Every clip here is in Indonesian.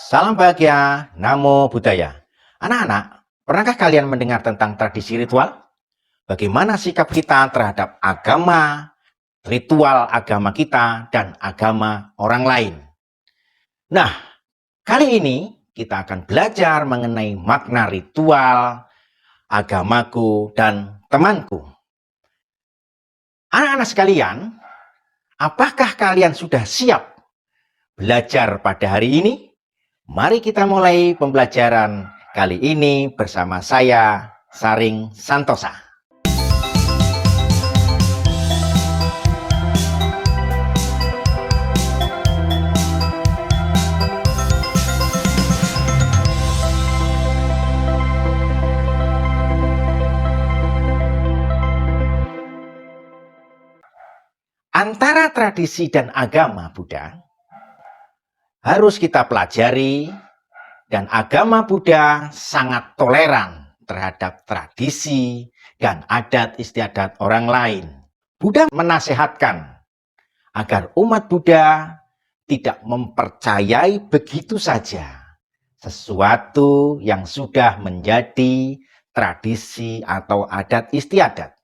Salam bahagia, Namo Buddhaya. Anak-anak, pernahkah kalian mendengar tentang tradisi ritual? Bagaimana sikap kita terhadap agama, ritual agama kita, dan agama orang lain? Nah, kali ini kita akan belajar mengenai makna ritual, agamaku, dan temanku. Anak-anak sekalian, apakah kalian sudah siap belajar pada hari ini? Mari kita mulai pembelajaran kali ini bersama saya, Saring Santosa. Antara tradisi dan agama Buddha harus kita pelajari, dan agama Buddha sangat toleran terhadap tradisi dan adat istiadat orang lain. Buddha menasihatkan agar umat Buddha tidak mempercayai begitu saja sesuatu yang sudah menjadi tradisi atau adat istiadat.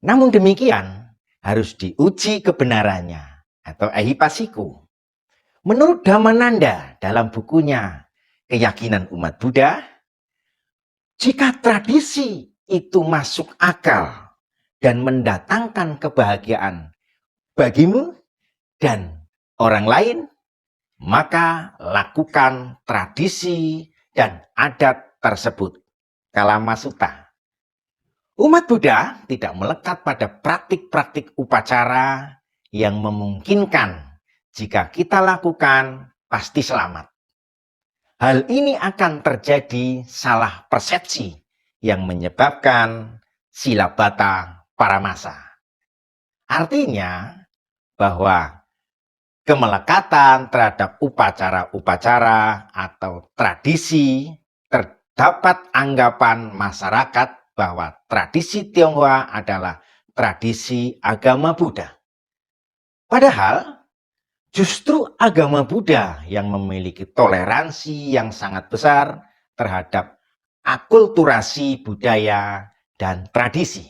Namun demikian, harus diuji kebenarannya atau ehipasiku. Menurut Dhammananda dalam bukunya Keyakinan Umat Buddha, jika tradisi itu masuk akal dan mendatangkan kebahagiaan bagimu dan orang lain, maka lakukan tradisi dan adat tersebut. Kalamasuta. Umat Buddha tidak melekat pada praktik-praktik upacara yang memungkinkan jika kita lakukan pasti selamat. Hal ini akan terjadi salah persepsi yang menyebabkan silabata paramasa. Artinya bahwa kemelekatan terhadap upacara-upacara atau tradisi, terdapat anggapan masyarakat bahwa tradisi Tionghoa adalah tradisi agama Buddha. Padahal justru agama Buddha yang memiliki toleransi yang sangat besar terhadap akulturasi budaya dan tradisi.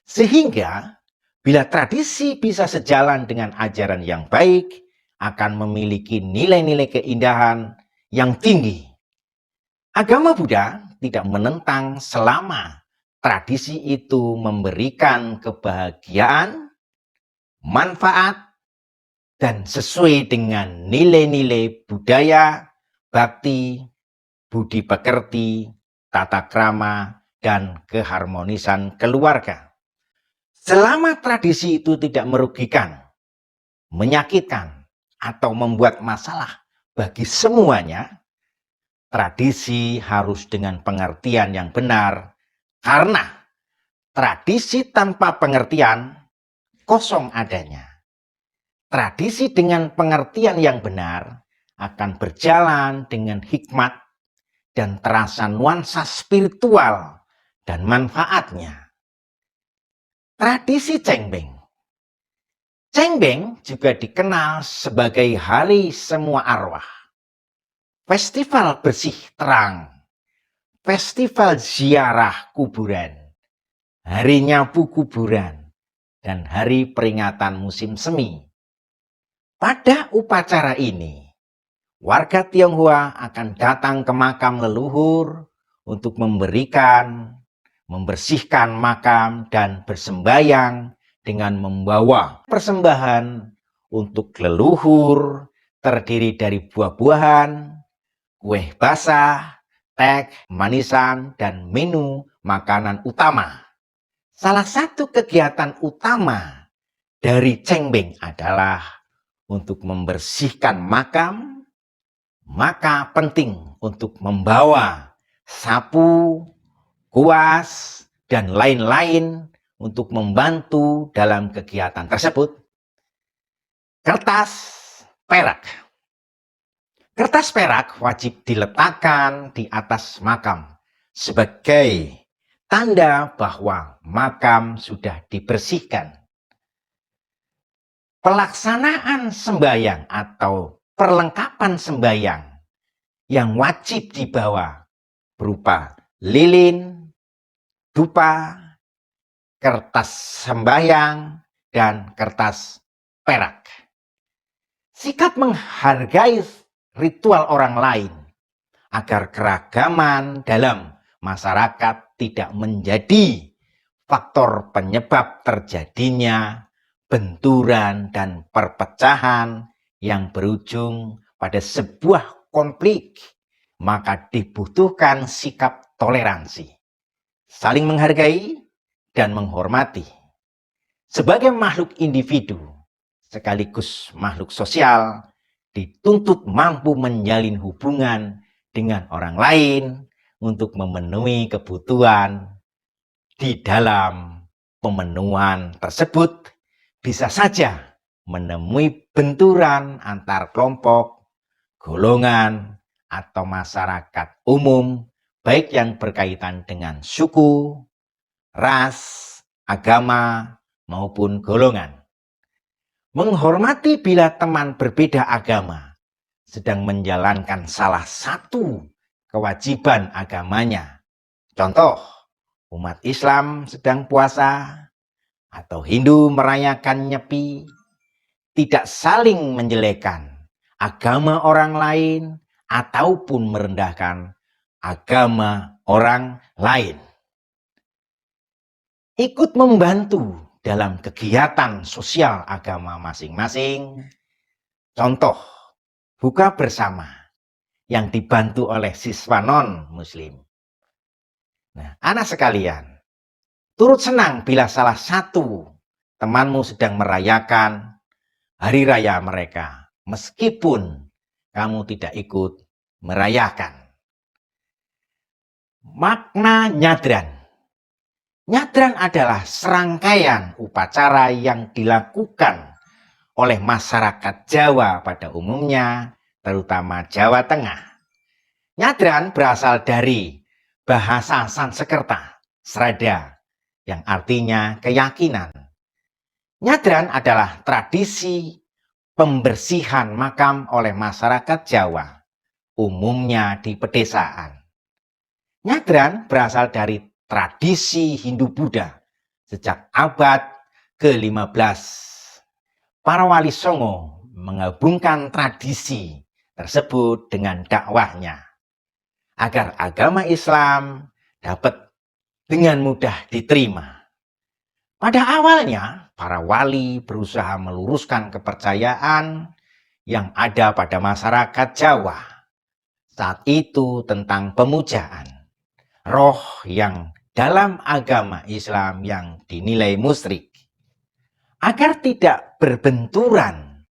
Sehingga bila tradisi bisa sejalan dengan ajaran yang baik, akan memiliki nilai-nilai keindahan yang tinggi. Agama Buddha tidak menentang selama tradisi itu memberikan kebahagiaan, manfaat, dan sesuai dengan nilai-nilai budaya, bakti, budi pekerti, tata krama, dan keharmonisan keluarga. Selama tradisi itu tidak merugikan, menyakitkan, atau membuat masalah bagi semuanya, tradisi harus dengan pengertian yang benar, karena tradisi tanpa pengertian kosong adanya. Tradisi dengan pengertian yang benar akan berjalan dengan hikmat dan terasa nuansa spiritual dan manfaatnya. Tradisi Cengbeng. Cengbeng juga dikenal sebagai Hari Semua Arwah, festival bersih terang, festival ziarah kuburan, hari nyapu kuburan, dan hari peringatan musim semi. Pada upacara ini, warga Tionghoa akan datang ke makam leluhur untuk membersihkan makam dan bersembayang dengan membawa persembahan untuk leluhur terdiri dari buah-buahan, kue basah, teh, manisan, dan menu makanan utama. Salah satu kegiatan utama dari Cengbeng adalah untuk membersihkan makam, maka penting untuk membawa sapu, kuas, dan lain-lain untuk membantu dalam kegiatan tersebut. Kertas perak. Kertas perak wajib diletakkan di atas makam sebagai tanda bahwa makam sudah dibersihkan. Pelaksanaan sembahyang atau perlengkapan sembahyang yang wajib dibawa berupa lilin, dupa, kertas sembahyang, dan kertas perak. Sikap menghargai ritual orang lain agar keragaman dalam masyarakat tidak menjadi faktor penyebab terjadinya benturan dan perpecahan yang berujung pada sebuah konflik, maka dibutuhkan sikap toleransi, saling menghargai dan menghormati. Sebagai makhluk individu, sekaligus makhluk sosial, dituntut mampu menjalin hubungan dengan orang lain untuk memenuhi kebutuhan. Di dalam pemenuhan tersebut bisa saja menemui benturan antar kelompok, golongan, atau masyarakat umum, baik yang berkaitan dengan suku, ras, agama, maupun golongan. Menghormati bila teman berbeda agama sedang menjalankan salah satu kewajiban agamanya. Contoh, umat Islam sedang puasa atau Hindu merayakan Nyepi, tidak saling menjelekkan agama orang lain ataupun merendahkan agama orang lain. Ikut membantu dalam kegiatan sosial agama masing-masing. Contoh, buka bersama yang dibantu oleh siswa non-muslim. Nah, anak sekalian, turut senang bila salah satu temanmu sedang merayakan hari raya mereka, meskipun kamu tidak ikut merayakan. Makna nyadran. Nyadran adalah serangkaian upacara yang dilakukan oleh masyarakat Jawa pada umumnya, terutama Jawa Tengah. Nyadran berasal dari bahasa Sanskerta, srada, yang artinya keyakinan. Nyadran adalah tradisi pembersihan makam oleh masyarakat Jawa, umumnya di pedesaan. Nyadran berasal dari tradisi Hindu-Buddha sejak abad ke-15. Para wali songo menggabungkan tradisi tersebut dengan dakwahnya agar agama Islam dapat dengan mudah diterima. Pada awalnya, para wali berusaha meluruskan kepercayaan yang ada pada masyarakat Jawa saat itu tentang pemujaan roh yang dalam agama Islam yang dinilai musyrik, agar tidak berbenturan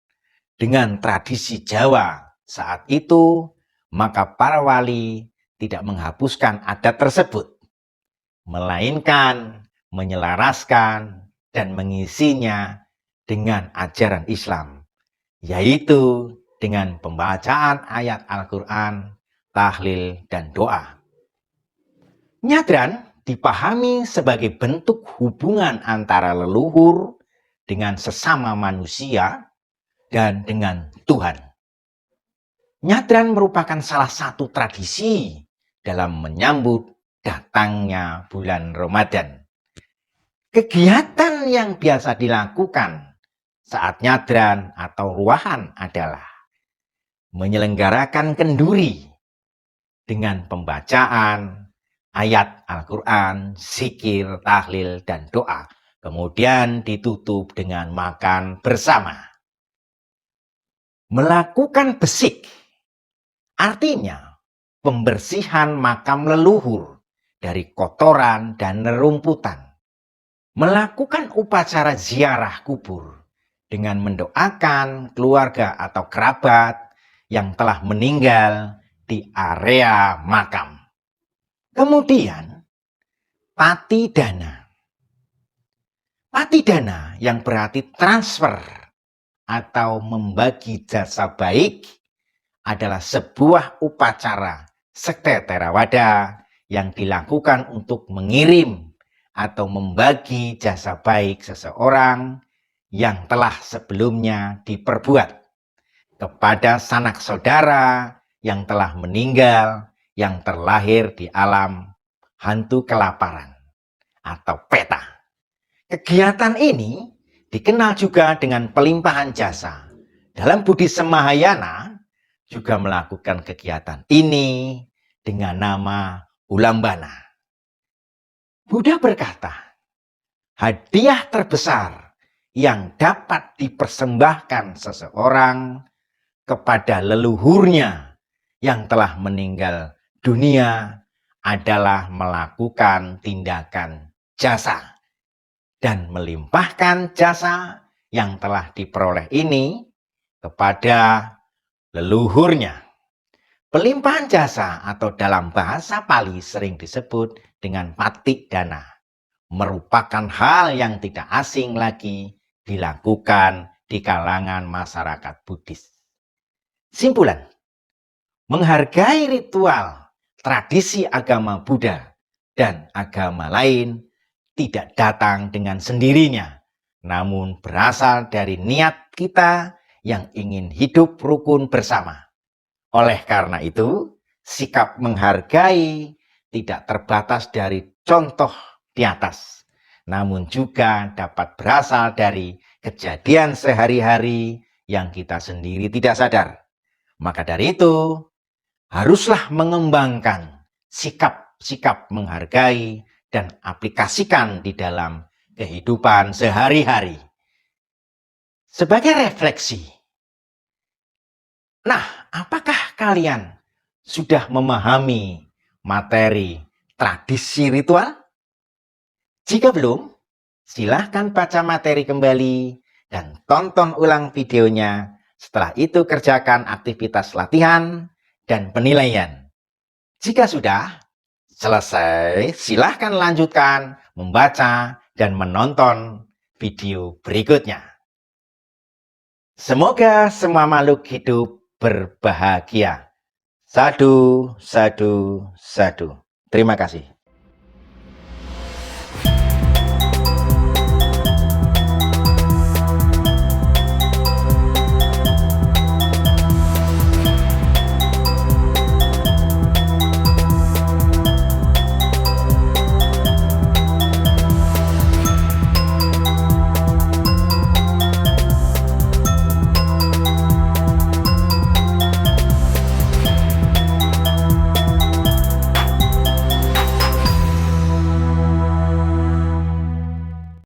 dengan tradisi Jawa saat itu, maka para wali tidak menghapuskan adat tersebut, melainkan menyelaraskan dan mengisinya dengan ajaran Islam, yaitu dengan pembacaan ayat Al-Quran, tahlil, dan doa. Nyadran dipahami sebagai bentuk hubungan antara leluhur dengan sesama manusia dan dengan Tuhan. Nyadran merupakan salah satu tradisi dalam menyambut datangnya bulan Ramadan. Kegiatan yang biasa dilakukan saat nyadran atau ruahan adalah menyelenggarakan kenduri dengan pembacaan ayat Al-Quran, zikir, tahlil, dan doa. Kemudian ditutup dengan makan bersama. Melakukan besik artinya pembersihan makam leluhur dari kotoran dan nerumputan. Melakukan upacara ziarah kubur dengan mendoakan keluarga atau kerabat yang telah meninggal di area makam. Kemudian, patidana. Patidana yang berarti transfer atau membagi jasa baik adalah sebuah upacara sekte Theravada yang dilakukan untuk mengirim atau membagi jasa baik seseorang yang telah sebelumnya diperbuat kepada sanak saudara yang telah meninggal, yang terlahir di alam hantu kelaparan atau peta. Kegiatan ini dikenal juga dengan pelimpahan jasa. Dalam Buddhisme Mahayana juga melakukan kegiatan ini dengan nama Ulambana. Buddha berkata, hadiah terbesar yang dapat dipersembahkan seseorang kepada leluhurnya yang telah meninggal dunia adalah melakukan tindakan jasa dan melimpahkan jasa yang telah diperoleh ini kepada leluhurnya. Pelimpahan jasa atau dalam bahasa Pali sering disebut dengan patik dana, merupakan hal yang tidak asing lagi dilakukan di kalangan masyarakat Buddhis. Simpulan, menghargai ritual tradisi agama Buddha dan agama lain tidak datang dengan sendirinya, namun berasal dari niat kita yang ingin hidup rukun bersama. Oleh karena itu, sikap menghargai tidak terbatas dari contoh di atas, namun juga dapat berasal dari kejadian sehari-hari yang kita sendiri tidak sadar. Maka dari itu, haruslah mengembangkan sikap-sikap menghargai dan aplikasikan di dalam kehidupan sehari-hari. Sebagai refleksi, nah, apakah kalian sudah memahami materi tradisi ritual? Jika belum, silahkan baca materi kembali dan tonton ulang videonya. Setelah itu kerjakan aktivitas latihan dan penilaian. Jika sudah selesai, silahkan lanjutkan membaca dan menonton video berikutnya. Semoga semua makhluk hidup berbahagia. Sadu, sadu, sadu. Terima kasih.